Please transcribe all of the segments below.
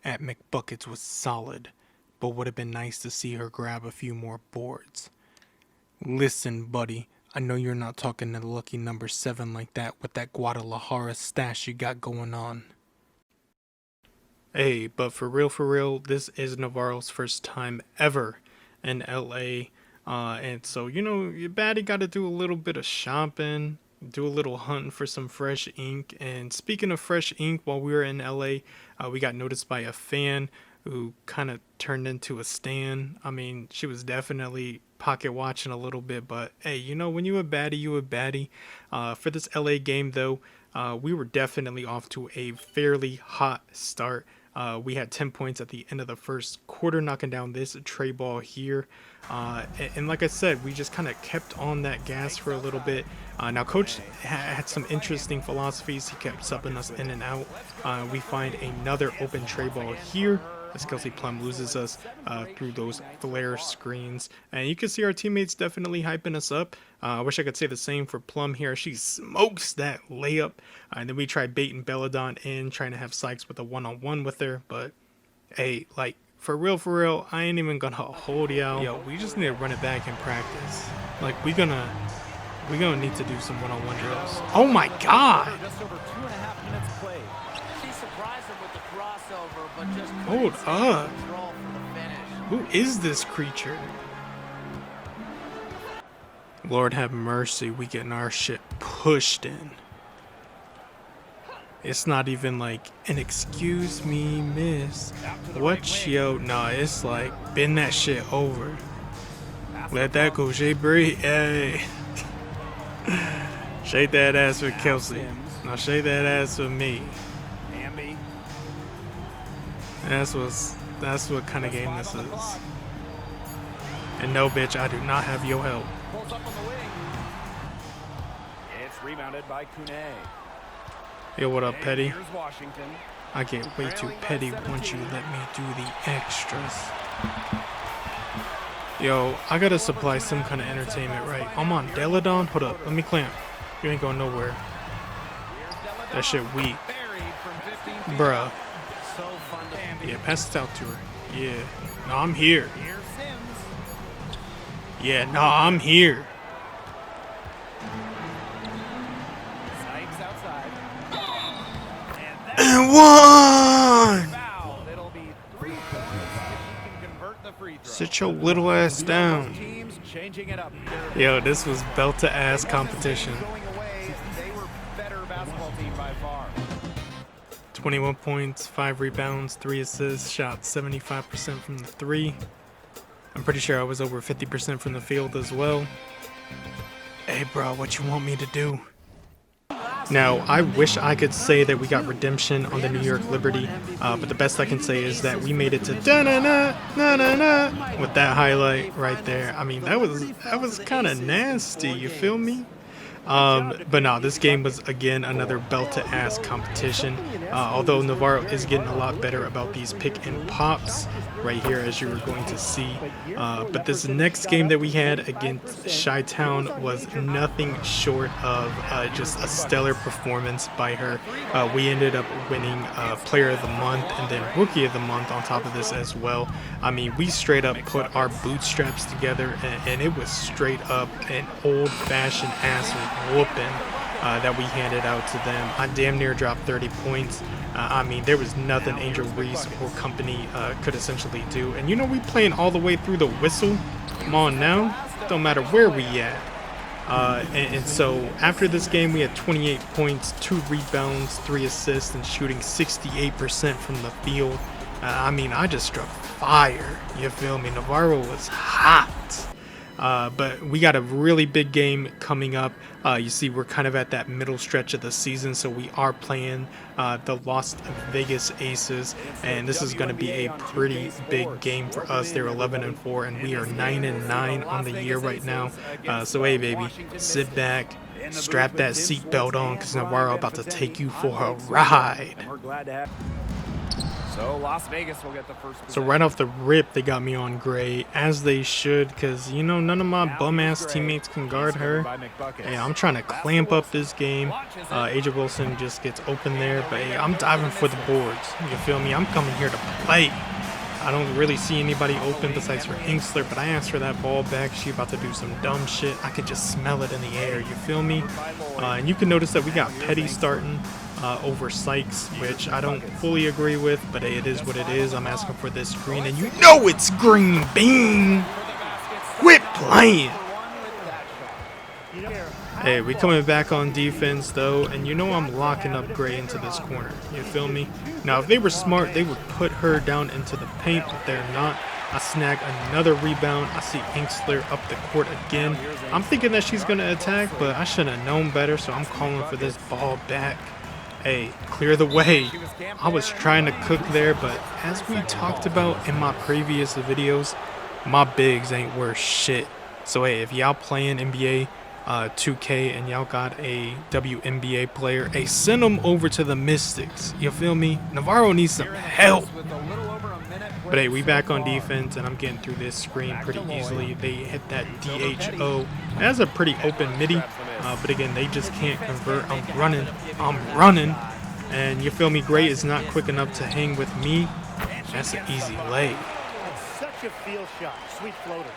at McBuckets was solid, but would have been nice to see her grab a few more boards. Listen, buddy, I know you're not talking to lucky number 7 like that with that Guadalajara stash you got going on. Hey, but for real, this is Navarro's first time ever in LA. And so, your baddie got to do a little bit of shopping, do a little hunting for some fresh ink. And speaking of fresh ink, while we were in LA, we got noticed by a fan who kind of turned into a stan. I mean, she was definitely pocket watching a little bit, but hey, when you a baddie, you a baddie. For this LA game, though, we were definitely off to a fairly hot start. We had 10 points at the end of the first quarter, knocking down this tray ball here. And like I said, we just kind of kept on that gas for a little bit. Now, Coach had some interesting philosophies. He kept subbing us in and out. We find another open tray ball here as Kelsey Plum loses us through those flare screens. And you can see our teammates definitely hyping us up. I wish I could say the same for Plum here. She smokes that layup. And then we tried baiting Belladon in, trying to have Sykes with a one-on-one with her. But, hey, like, for real, I ain't even gonna hold y'all. Yo, we just need to run it back in practice. Like, we gonna need to do some one-on-one drills. Oh, my God! Hold up. Who is this creature? Lord have mercy, we getting our shit pushed in. It's not even like an excuse me, miss. What, yo? Nah, it's like bend that shit over. Let that go, Jay Bree. Hey. Shake that ass with Kelsey. Now shake that ass with me. That's what kind of game this is. And no, bitch, I do not have your help. It's rebounded by Kune. Yo, what up, Petty? I get way too petty once you let me do the extras. Yo, I gotta supply some kind of entertainment, right? I'm on Deladon. Hold up, let me clamp. You ain't going nowhere. That shit weak. Bruh. Yeah, pass it out to her. Yeah. No, I'm here. Yeah, no, I'm here. And one! Sit your little ass down. Yo, this was belt-to-ass competition. 21 points, 5 rebounds, 3 assists, shot 75% from the 3. I'm pretty sure I was over 50% from the field as well. Hey bro, what you want me to do? Now, I wish I could say that we got redemption on the New York Liberty, but the best I can say is that we made it to da-na-na-na-na-na with that highlight right there. I mean, that was kind of nasty, you feel me? But no, this game was again another belt-to-ass competition. Although Navarro is getting a lot better about these pick and pops right here, as you were going to see. But this next game that we had against Chi-Town was nothing short of just a stellar performance by her. We ended up winning Player of the Month and then Rookie of the Month on top of this as well. I mean, we straight up put our bootstraps together, and it was straight up an old-fashioned ass whooping that we handed out to them. I damn near dropped 30 points. I mean, there was nothing Angel Reese or company could essentially do. And we playing all the way through the whistle. Come on now. Don't matter where we at. And so after this game, we had 28 points, 2 rebounds, 3 assists, and shooting 68% from the field. I mean, I just struck fire. You feel me? Navarro was hot. But we got a really big game coming up. You see, we're kind of at that middle stretch of the season, so we are playing the Las Vegas Aces, and this is going to be a pretty big game for us. They're 11-4, and we are 9-9 on the year right now. So hey, baby, sit back, strap that seatbelt on, because Navarro about to take you for a ride. So Las Vegas will get the first possession. So right off the rip, they got me on gray, as they should, because, none of my bum-ass teammates can guard her. Hey, I'm trying to clamp up this game. Ajawilson just gets open there, but hey, I'm diving for the boards. You feel me? I'm coming here to play. I don't really see anybody open besides for Inkster, but I asked for that ball back. She about to do some dumb shit. I could just smell it in the air, you feel me? And you can notice that we got Petty starting over Sykes, which I don't fully agree with, but hey, it is what it is. I'm asking for this screen, and you know it's green bean. Quit playing. Hey, we coming back on defense though, and you know I'm locking up Gray into this corner. You feel me? Now, if they were smart, they would put her down into the paint, but they're not. I snag another rebound. I see Inkster up the court again. I'm thinking that she's going to attack, but I should have known better, so I'm calling for this ball back. Hey, clear the way. I was trying to cook there, but as we talked about in my previous videos, my bigs ain't worth shit. So hey, if y'all playing NBA 2K and y'all got a WNBA player, hey, send them over to the Mystics. You feel me? Navarro needs some help. But hey, we back on defense, and I'm getting through this screen pretty easily. They hit that DHO. That's a pretty open midi, but again, they just can't convert. I'm running, and you feel me? Gray is not quick enough to hang with me. That's an easy lay. Such a field shot, sweet floater.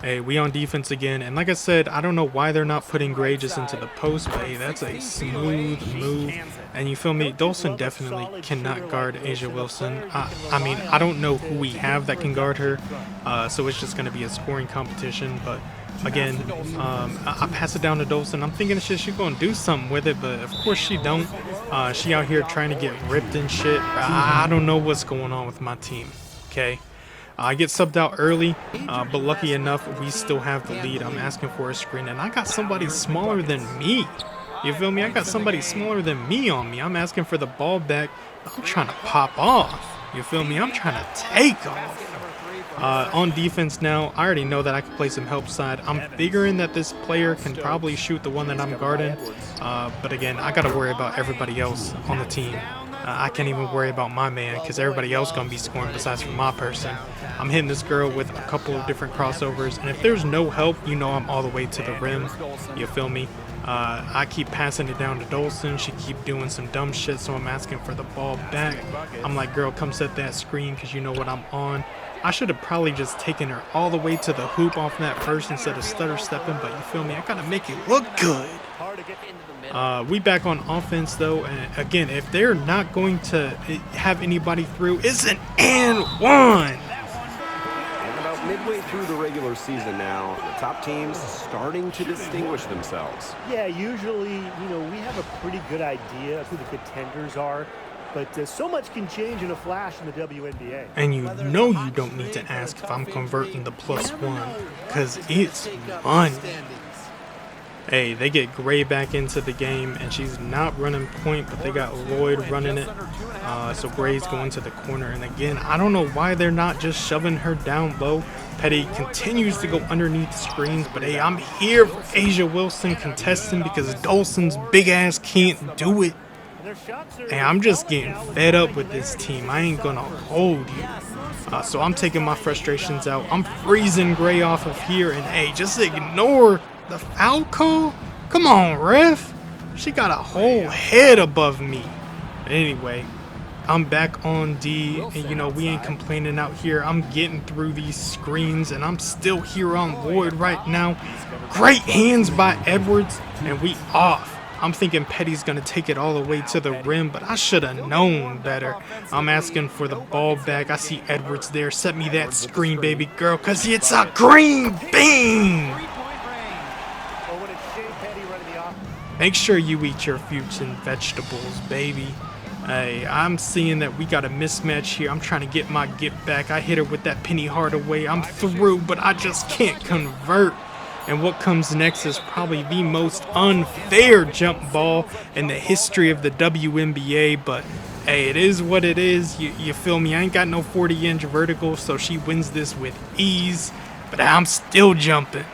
Hey, we on defense again, and like I said, I don't know why they're not putting Gray just into the post, but hey, that's a smooth move. And you feel me? Dolson definitely cannot guard ajawilson. I mean, I don't know who we have that can guard her, so it's just going to be a scoring competition. But again, I pass it down to Dolson. I'm thinking she's going to do something with it, but of course she don't. She out here trying to get ripped and shit. I don't know what's going on with my team, okay? I get subbed out early, but lucky enough, we still have the lead. I'm asking for a screen, and I got somebody smaller than me. You feel me? I got somebody smaller than me on me. I'm asking for the ball back. I'm trying to pop off. You feel me? I'm trying to take off. On defense now, I already know that I can play some help side. I'm figuring that this player can probably shoot the one that I'm guarding. But again, I got to worry about everybody else on the team. I can't even worry about my man because everybody else going to be scoring besides for my person. I'm hitting this girl with a couple of different crossovers, and if there's no help, you know I'm all the way to the rim. You feel me? I keep passing it down to Dolson. She keep doing some dumb shit, so I'm asking for the ball back. I'm like, girl, come set that screen because you know what I'm on. I should have probably just taken her all the way to the hoop off that first instead of stutter stepping, but you feel me? I got to make it look good. We back on offense though, and again, if they're not going to have anybody through, it's an and one. And about midway through the regular season now, the top teams starting to distinguish themselves. Yeah, usually, you know, we have a pretty good idea of who the contenders are, but so much can change in a flash in the WNBA. And you know you don't need to ask if I'm converting the +1, because it's money. Hey, they get Gray back into the game, and she's not running point, but they got Lloyd running it. So Gray's going to the corner. And again, I don't know why they're not just shoving her down low. Petty continues to go underneath screens, but hey, I'm here for ajawilson contesting because Dolson's big ass can't do it. Hey, I'm just getting fed up with this team. I ain't gonna hold you. So I'm taking my frustrations out. I'm freezing Gray off of here, and hey, just ignore the foul call? Come on, ref. She got a whole head above me. Anyway, I'm back on D, and you know, we ain't complaining out here. I'm getting through these screens, and I'm still here on Lloyd right now. Great hands by Edwards, and we off. I'm thinking Petty's going to take it all the way to the rim, but I should have known better. I'm asking for the ball back. I see Edwards there. Set me that screen, baby girl, because it's a green bean. Make sure you eat your fruits and vegetables, baby. Hey, I'm seeing that we got a mismatch here. I'm trying to get my get back. I hit her with that Penny Hardaway. I'm through, but I just can't convert. And what comes next is probably the most unfair jump ball in the history of the WNBA. But hey, it is what it is. You feel me? I ain't got no 40-inch vertical, so she wins this with ease. But I'm still jumping.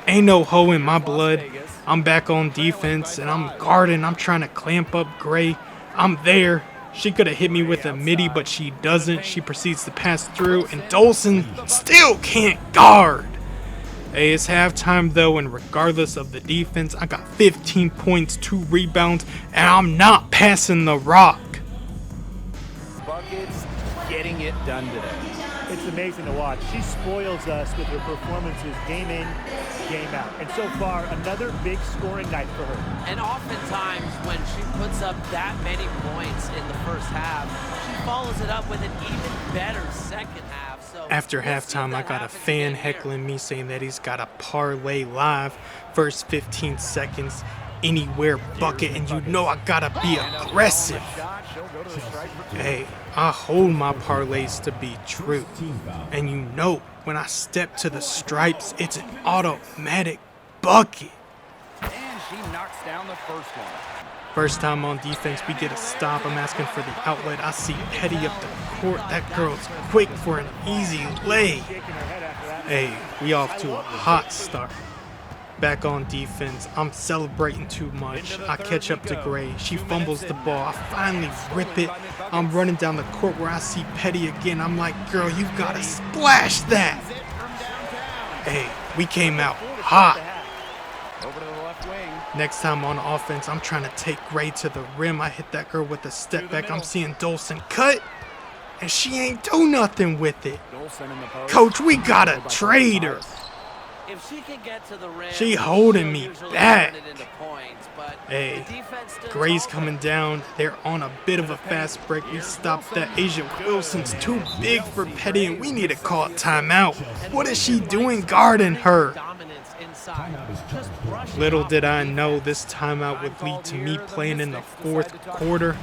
Ain't no hoe in my blood. I'm back on defense, and I'm guarding. I'm trying to clamp up Gray. I'm there. She could have hit me with a midi, but she doesn't. She proceeds to pass through, and Dolson still can't guard. Hey, it's halftime, though, and regardless of the defense, I got 15 points, 2 rebounds, and I'm not passing the rock. Buckets just getting it done today. It's amazing to watch. She spoils us with her performances game in, game out. And so far, another big scoring night for her. And oftentimes, when she puts up that many points in the first half, she follows it up with an even better second half. So After halftime, I got a fan heckling me saying that he's got a parlay live. First 15 seconds, anywhere bucket, and you know I gotta be aggressive. Hey, I hold my parlays to be true. And you know, when I step to the stripes, it's an automatic bucket. And she knocks down the first one. First time on defense, we get a stop. I'm asking for the outlet. I see Baddie up the court. That girl's quick for an easy lay. Hey, we off to a hot start. Back on defense, I'm celebrating too much. I catch up to Gray. She fumbles the ball. I finally rip it. I'm running down the court where I see Baddie again. I'm like, girl, you gotta splash that. Hey, we came out hot. Over to the left wing. Next time on offense, I'm trying to take Gray to the rim. I hit that girl with a step back. I'm seeing Dolson cut, and she ain't do nothing with it. Dolson in the post. Coach, we gotta trade her. if she can get to the rim, She holding me usually back. turn it into points, but Hey, the defense stood Gray's tall. coming down. They're on a bit of a fast break. We stopped that. Ajawilson's too big for Baddie, and we need to call a timeout. What is she doing guarding her? Dominance inside. Just brush it Little off. did I know this timeout would lead to me playing in the fourth quarter.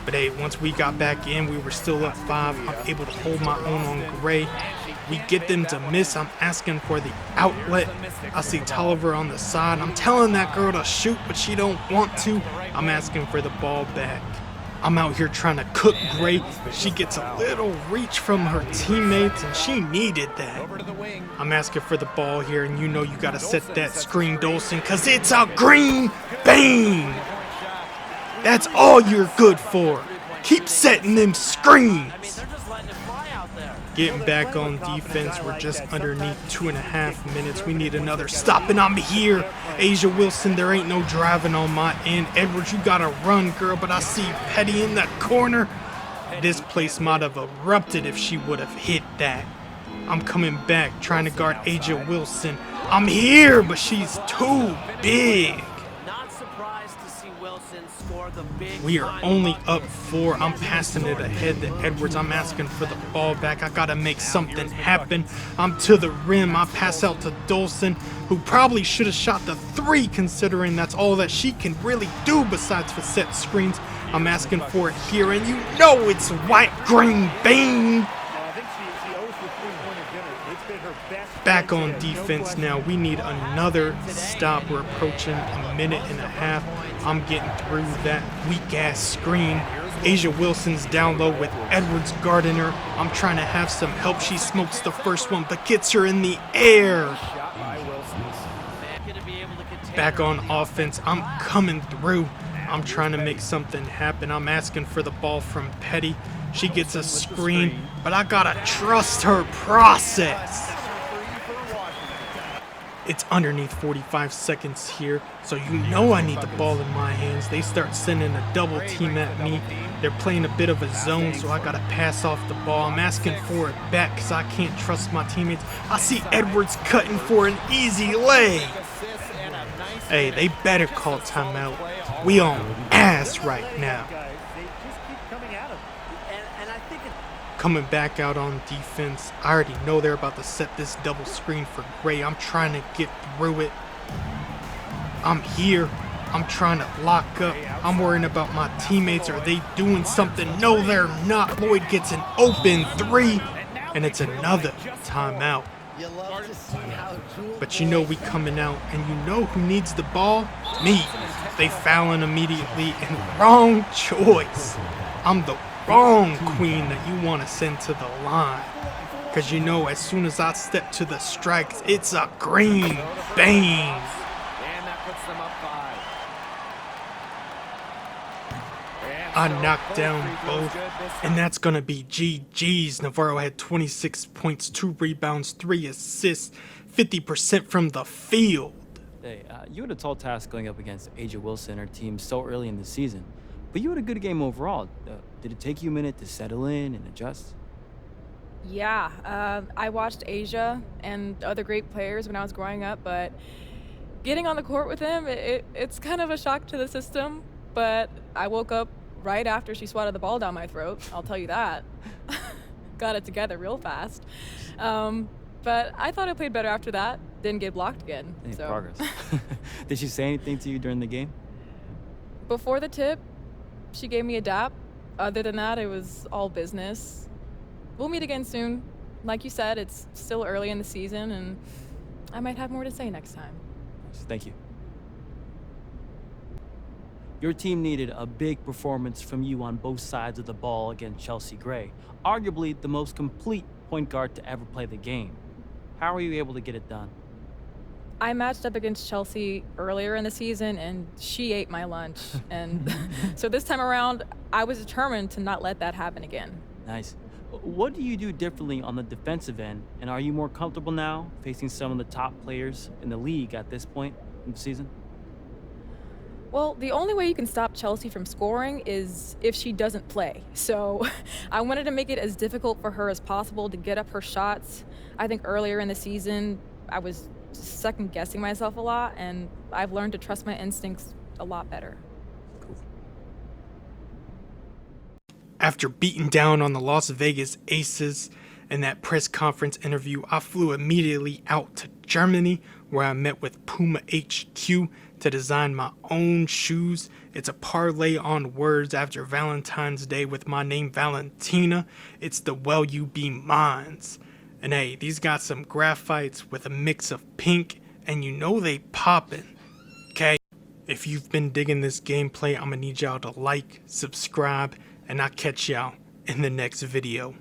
But hey, once we got back in, we were still up 5. I'm able to hold my own on Gray. We get them to miss. I'm asking for the outlet. I see Tolliver on the side. I'm telling that girl to shoot, but she don't want to. I'm asking for the ball back. I'm out here trying to cook Gray, but she gets a little reach from her teammates, and she needed that. Over to the wing. I'm asking for the ball here, and you know you got to set that screen, Dolson, because it's a green bean. That's all you're good for. Keep setting them screens. They're just letting it fly out there. Getting back on defense, we're just underneath 2.5 minutes. We need another stop, and I'm here. Ajawilson, there ain't no driving on my end. Edwards, you gotta run, girl, but I see Baddie in that corner. This place might have erupted if she would have hit that. I'm coming back, trying to guard Ajawilson. I'm here, but she's too big. Not surprised to see Wilson score the big We are final only bucket. up 4. I'm passing it ahead to Edwards. I'm asking for the ball back. I gotta make something happen. I'm to the rim. I pass out to Dolson, who probably should have shot the 3, considering that's all that she can really do besides for set screens. I'm asking for it here, and you know it's white green bean. I think she owes the three-pointer dinner. It's been her best. Back on play today. No defense question. now. We need another stop. We're approaching a minute and a half. I'm getting through that weak-ass screen. Ajawilson's down low with Edwards guarding her. I'm trying to have some help. She smokes the first one, but gets her in the air. Shot by Wilson. Gonna be able to contain Back her. on offense. I'm coming through. I'm trying to make something happen. I'm asking for the ball from Baddie. She gets a screen, but I gotta trust her process. It's underneath 45 seconds here, so you know I need the ball in my hands. They start sending a double team at me. They're playing a bit of a zone, so I gotta pass off the ball. I'm asking for it back because I can't trust my teammates. I see Edwards cutting for an easy lay. Hey, they better call timeout. We on ass right now. Guys, they just keep coming at him. And I think it, Coming back out on defense. I already know they're about to set this double screen for Gray. I'm trying to get through it. I'm here. I'm trying to lock up. I'm worrying about my teammates. Are they doing something? No, they're not. Lloyd gets an open 3, and it's another timeout. But you know we coming out, and you know who needs the ball? Me. They fouling immediately, and wrong choice. I'm the wrong queen that you want to send to the line. Because you know as soon as I step to the strikes, it's a green bang. And that puts them up 5. I knocked down both, and that's going to be GG's. Navarro had 26 points, 2 rebounds, 3 assists, 50% from the field. Hey, you had a tall task going up against Ajawilson and her team so early in the season, but But you had a good game overall. Did it take you a minute to settle in and adjust? Yeah, I watched Asia and other great players when I was growing up, but getting on the court with them, it's kind of a shock to the system. But I woke up right after she swatted the ball down my throat, I'll tell you that. Got it together real fast. But I thought I played better after that. Didn't get blocked again. Hey, So progress. Did she say anything to you during the game? before the tip, she gave me a dap. Other than that, it was all business. We'll meet again soon. Like you said, it's still early in the season, and I might have more to say next time. Thank you. Your team needed a big performance from you on both sides of the ball against Chelsea Gray, arguably the most complete point guard to ever play the game. How were you able to get it done? I matched up against Chelsea earlier in the season, and she ate my lunch. And so this time around, I was determined to not let that happen again. Nice. What do you do differently on the defensive end, and are you more comfortable now facing some of the top players in the league at this point in the season? Well, the only way you can stop Chelsea from scoring is if she doesn't play. So I wanted to make it as difficult for her as possible to get up her shots. I think earlier in the season, I was second guessing myself a lot, and I've learned to trust my instincts a lot better. After beating down on the Las Vegas Aces in that press conference interview, I flew immediately out to Germany, where I met with Puma HQ to design my own shoes. It's a parlay on words after Valentine's Day with my name Valentina. It's the Will You Be Mines. And hey, these got some graphites with a mix of pink, and you know they poppin'. Okay? If you've been digging this gameplay, I'm gonna need y'all to like, subscribe, and I'll catch y'all in the next video.